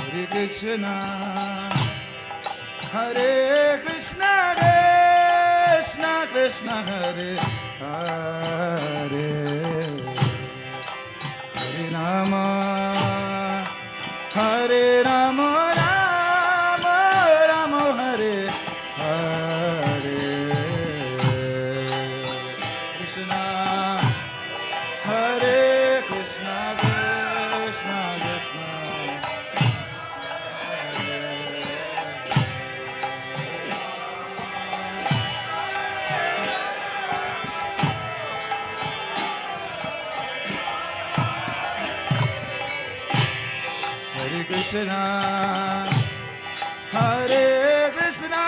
Hare Krishna, Hare Krishna, Krishna Krishna, Hare Hare, Hare Rama, Hare Rama, Rama Rama, Hare Hare, Krishna, Hare Krishna, Krishna Krishna. Hare Krishna, Hare Krishna,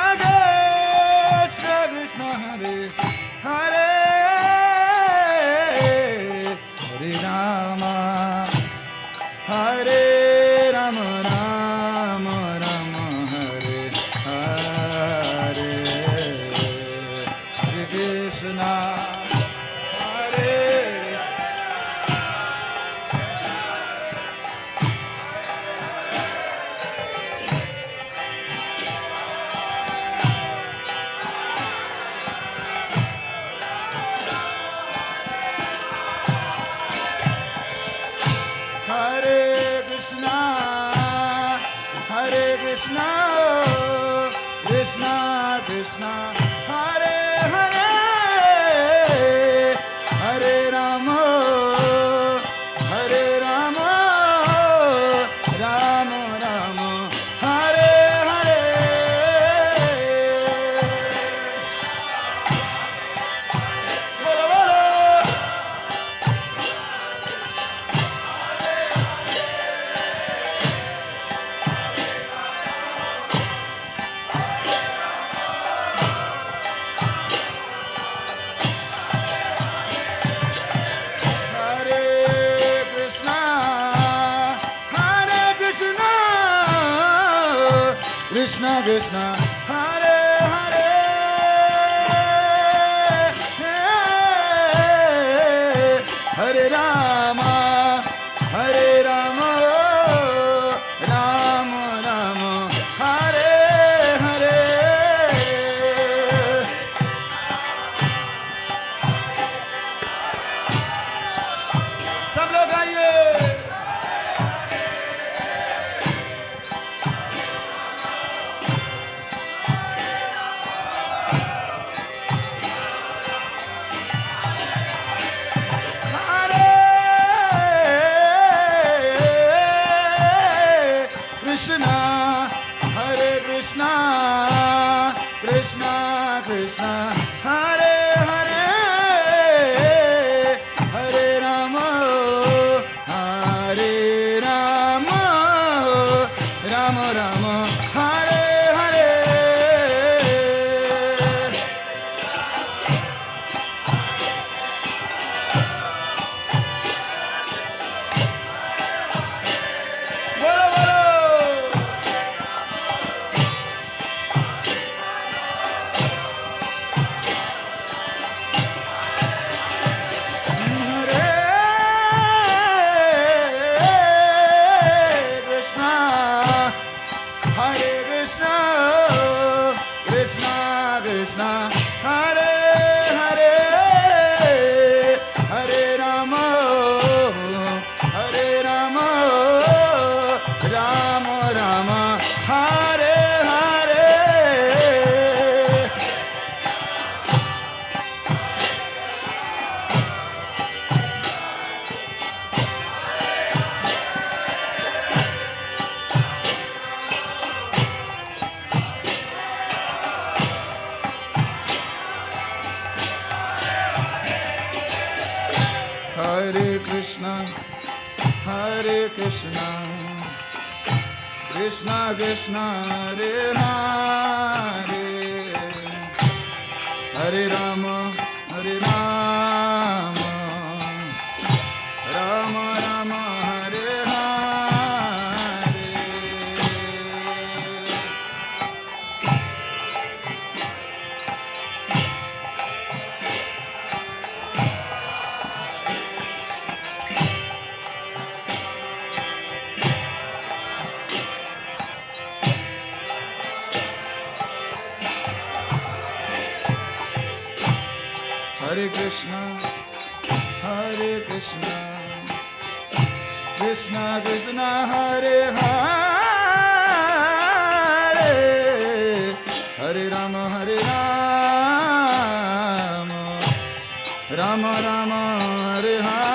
Krishna Krishna, Hare Hare, Hare Rama, Hare Rama, Rama Rama, Hare Hare, Hare Krishna, Hare Hare Krishna, Hare Krishna, Krishna Krishna, Hare Hare, Hare Rama, Hare Rama, Rama Rama, Hare Hare. Bolo bolo. Hare Krishna, Hare Krishna, Krishna Krishna, Hare Hare, Hare Rama, Hare Rama, Rama Rama, Hare Hare. सब लोग आइए। Hare Krishna, Hare Krishna, Krishna Krishna, Hare Hare, Hare Rama, Hare Rama, Rama Rama, Hare Hare. Bolo bolo. Hare Krishna, Hare Krishna, Krishna Krishna, Hare Hare, Hare Rama, Hare Rama, Rama Rama, Hare Hare. Hare Krishna, Hare Krishna, Krishna Krishna, Hare Hare, Hare Rama, Hare Rama, Rama Rama, Hare Hare. Hare Krishna, Hare Krishna, Krishna Krishna, Hare Hare, Hare Rama, Hare Rama, Rama Rama, Hare Hare.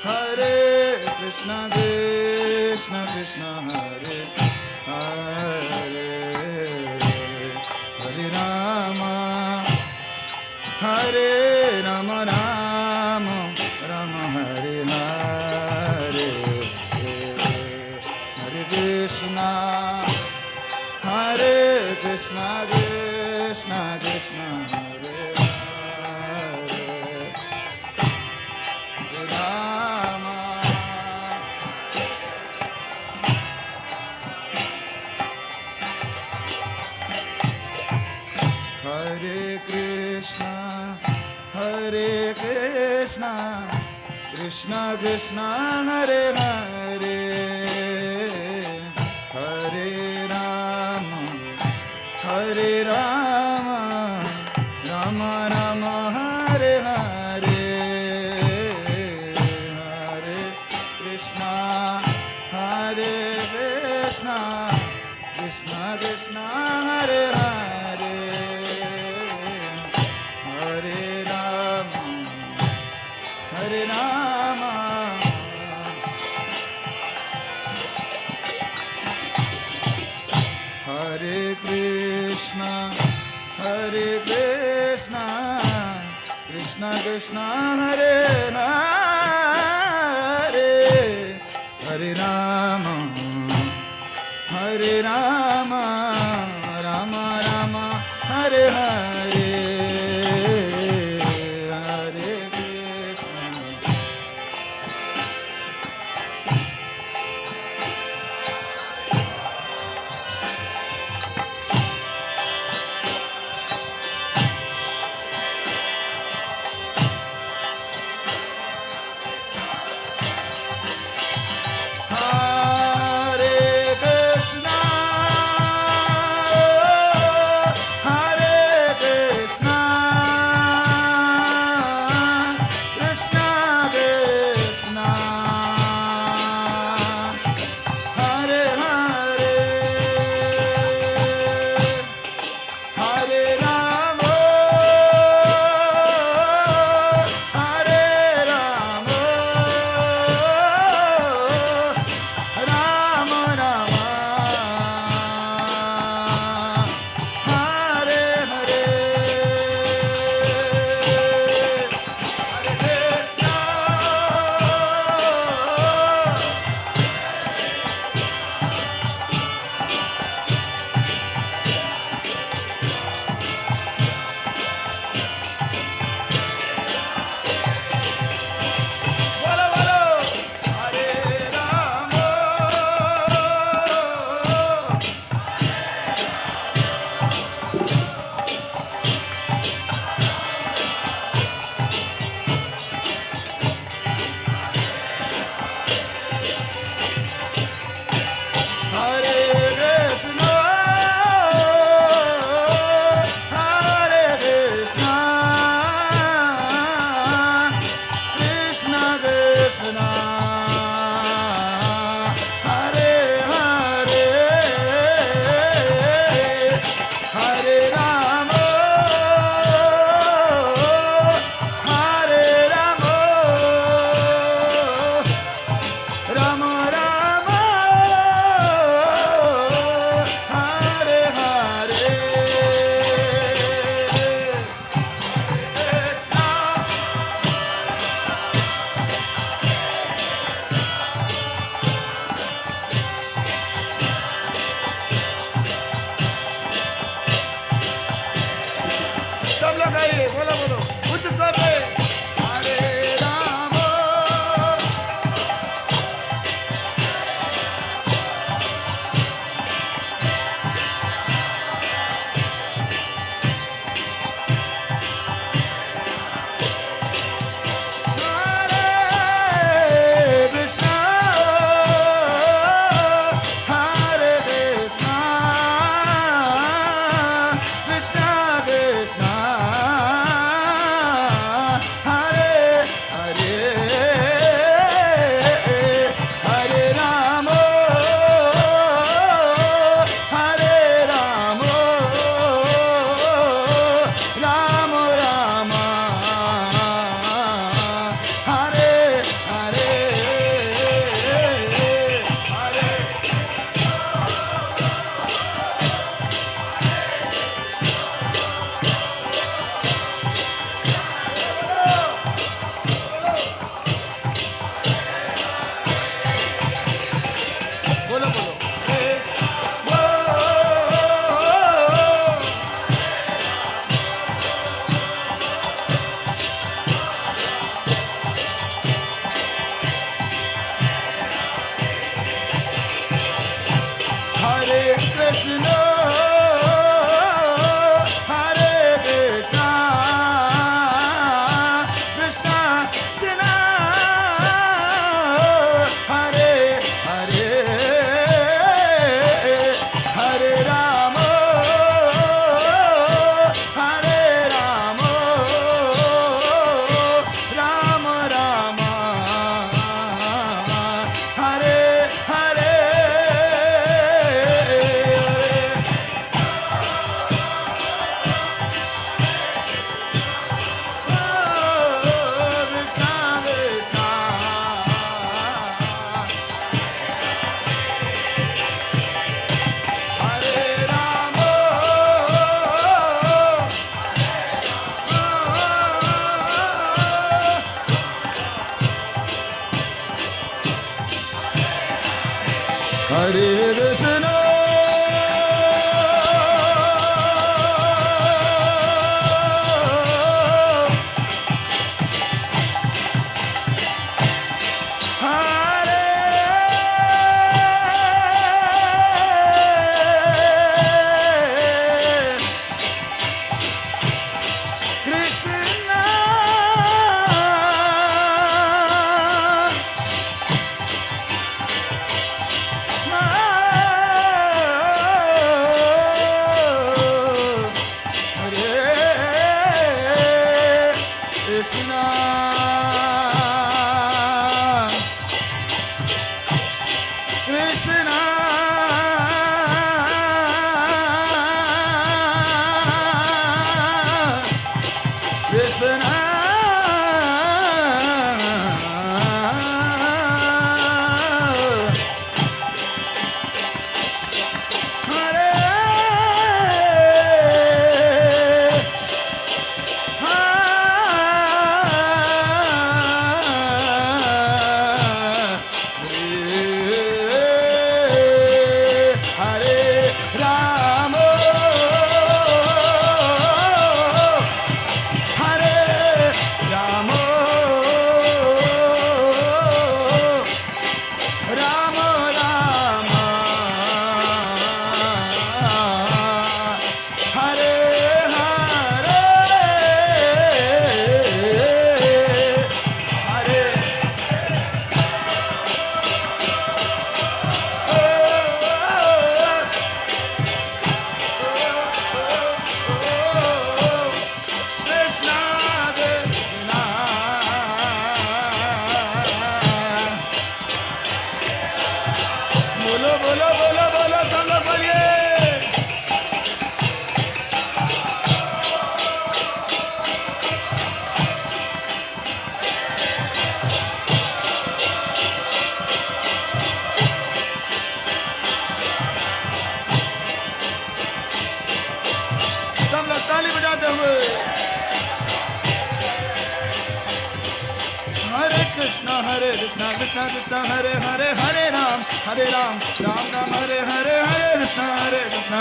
Hare Krishna, Krishna Krishna, Hare Hare, Hare Rama, Hare Rama, Rama Rama, Hare Hare, Hare Krishna, Hare Krishna, Krishna Krishna, Hare Krishna Krishna, Hare Hare, Hare Rama, Hare Rama, Rama Rama, Hare Hare, Hare Krishna, Hare Krishna, Krishna Krishna, Hare Hare, Hare Rama, Hare Rama, Hare Krishna, Hare Krishna, Krishna Krishna, Hare Hare, Hare Rama, Hare Rama, Rama Rama, Hare Hare. Hare Krishna, Hare Krishna, Krishna Krishna, Hare Hare, Hare Ram, Ram Ram, Hare Hare, Hare Krishna,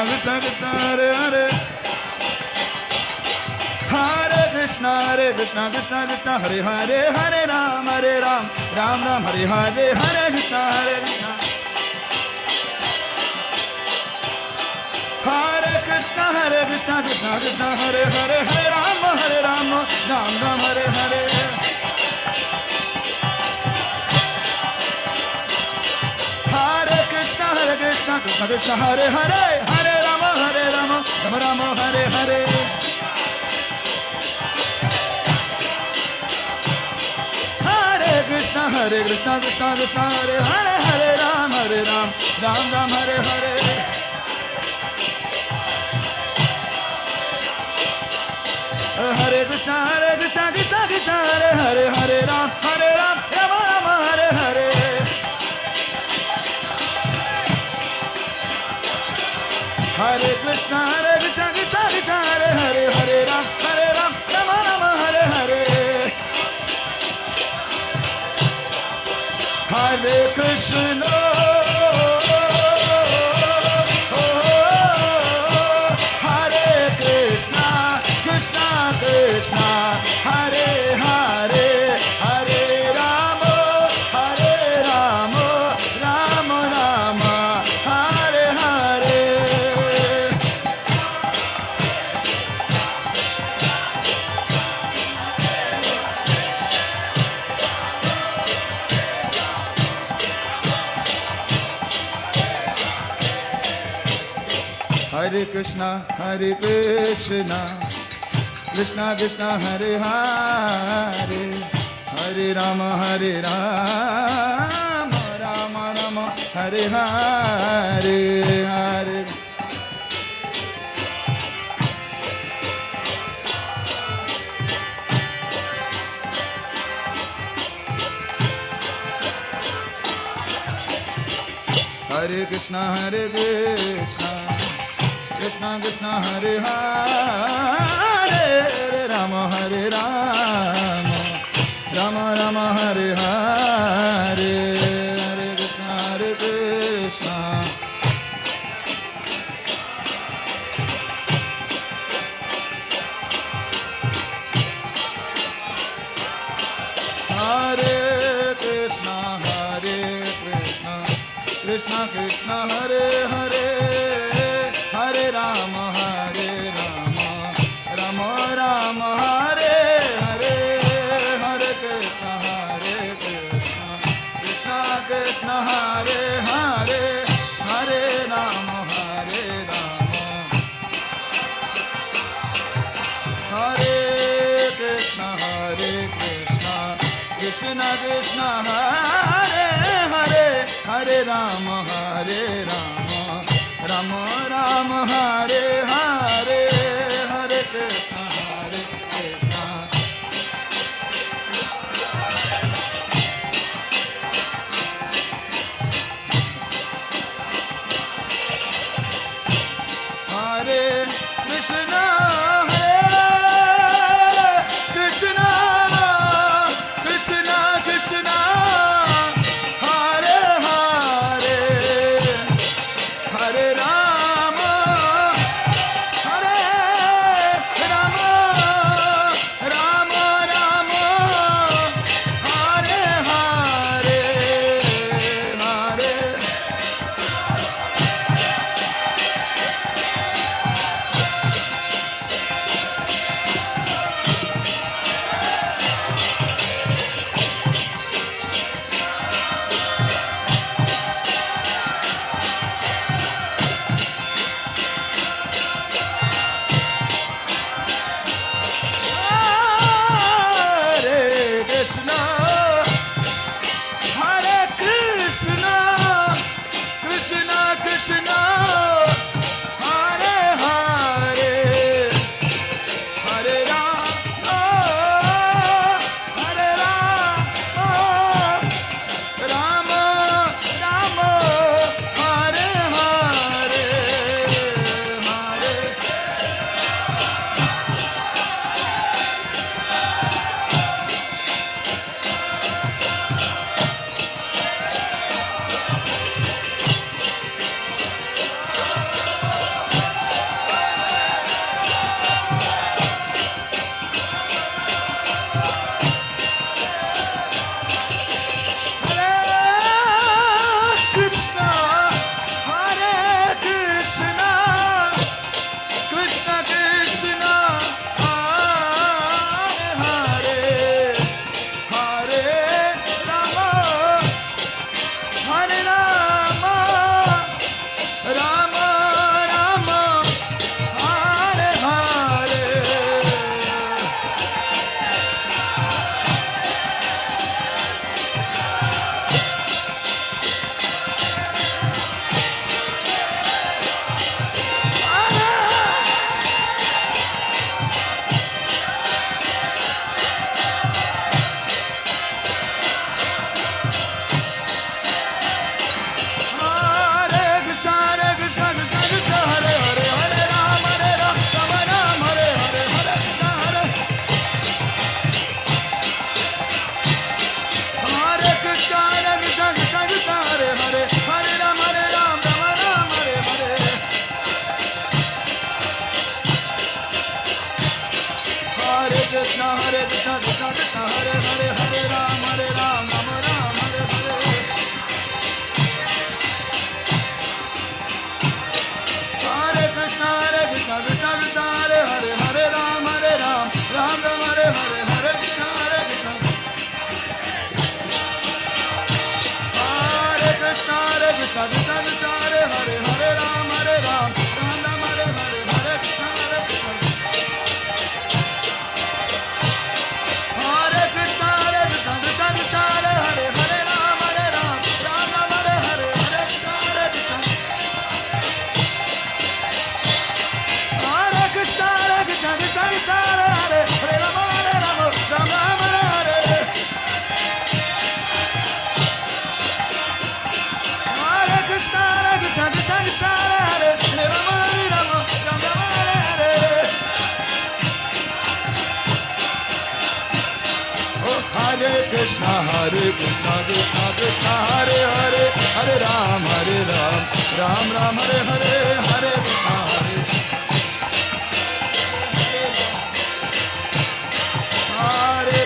Krishna Krishna, Hare Hare. Hare Krishna, Krishna Krishna, Hare Hare, Hare Ram, Ram Ram, Hare Hare, Hare Krishna, Krishna. Hare Krishna, Krishna Krishna, Hare Hare, Hare Ram, Ram Ram, Hare Hare. Krishna Krishna, Hare Hare, Hare Rama, Rama Rama, Hare Hare. Hare Krishna, Krishna Krishna, Hare Hare, Hare Ram, Ram Ram, Hare Hare. Hare Krishna, Krishna Krishna, Hare Hare, Hare Ram, Rama Rama, Hare Hare. Hare Krishna, Krishna Krishna, Hare Hare, Hare Ram, Rama Rama, Hare Hare. Hare Krishna, Hare Krishna, Krishna Krishna, Hare Hare, Hare Rama, Rama Rama, Hare Hare. Hare Krishna, Krishna Krishna, Hare Hare, Hare Rama, Rama Rama, Hare Hare, Hare. Hare Krishna, Krishna Krishna, Hare Hare, Hare Rama, Rama Rama, Hare Hare, Hare Krishna, Krishna. Krishna Krishna Hare Hare Hare Rama Rama Rama Hare Hare Hare Krishna Krishna Krishna Hare Hare Hare Rama Hare Krishna Krishna Krishna Hare Hare Hare Rama Rama Rama Hare Hare Hare Krishna Hare Krishna Hare Krishna Krishna Krishna Hare Hare Hare Ram Ram Ram Hare Hare Hare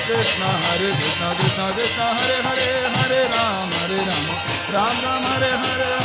Krishna Hare Krishna Krishna Krishna Hare Hare Hare Ram Ram Ram Hare Hare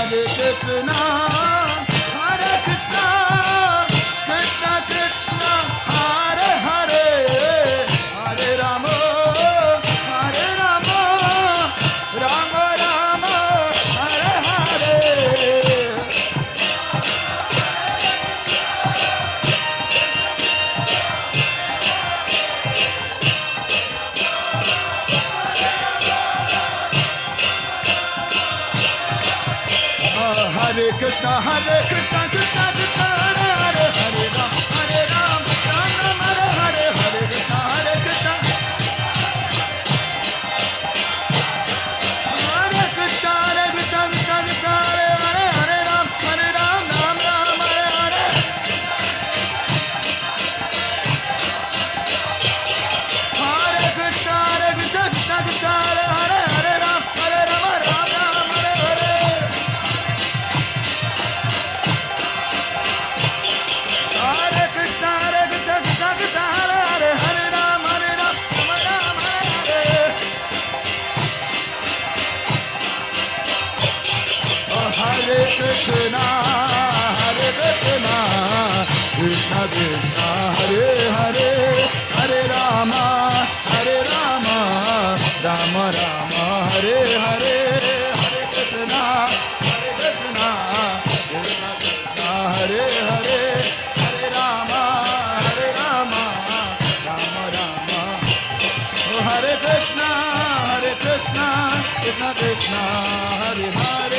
Hare Krishna, Hare Krishna, Krishna Krishna, Hare Hare, Hare Rama, Hare Rama, Rama Rama, Hare Hare. Hare Krishna, Krishna Krishna, Hare Hare, Hare Ram, Ram Ram, Hare Hare, Hare Krishna, Krishna. Hare Krishna, Krishna Krishna, Hare Hare, Hare Ram, Ram Ram, Hare Hare. Hare Krishna, Krishna Krishna, Hare Hare, Hare Ram, Ram Ram, Hare Hare. Hare Krishna, Krishna Krishna, Hare Hare, Hare Ram, Ram Ram, Hare Hare. Hare Krishna, Krishna Krishna, Hare Hare, Hare Rama, Rama Rama, Hare Hare, Hare Krishna, Krishna Krishna, Hare Hare, Hare Rama, Rama Rama. Oh, Hare Krishna, Krishna Krishna, Hare Hare.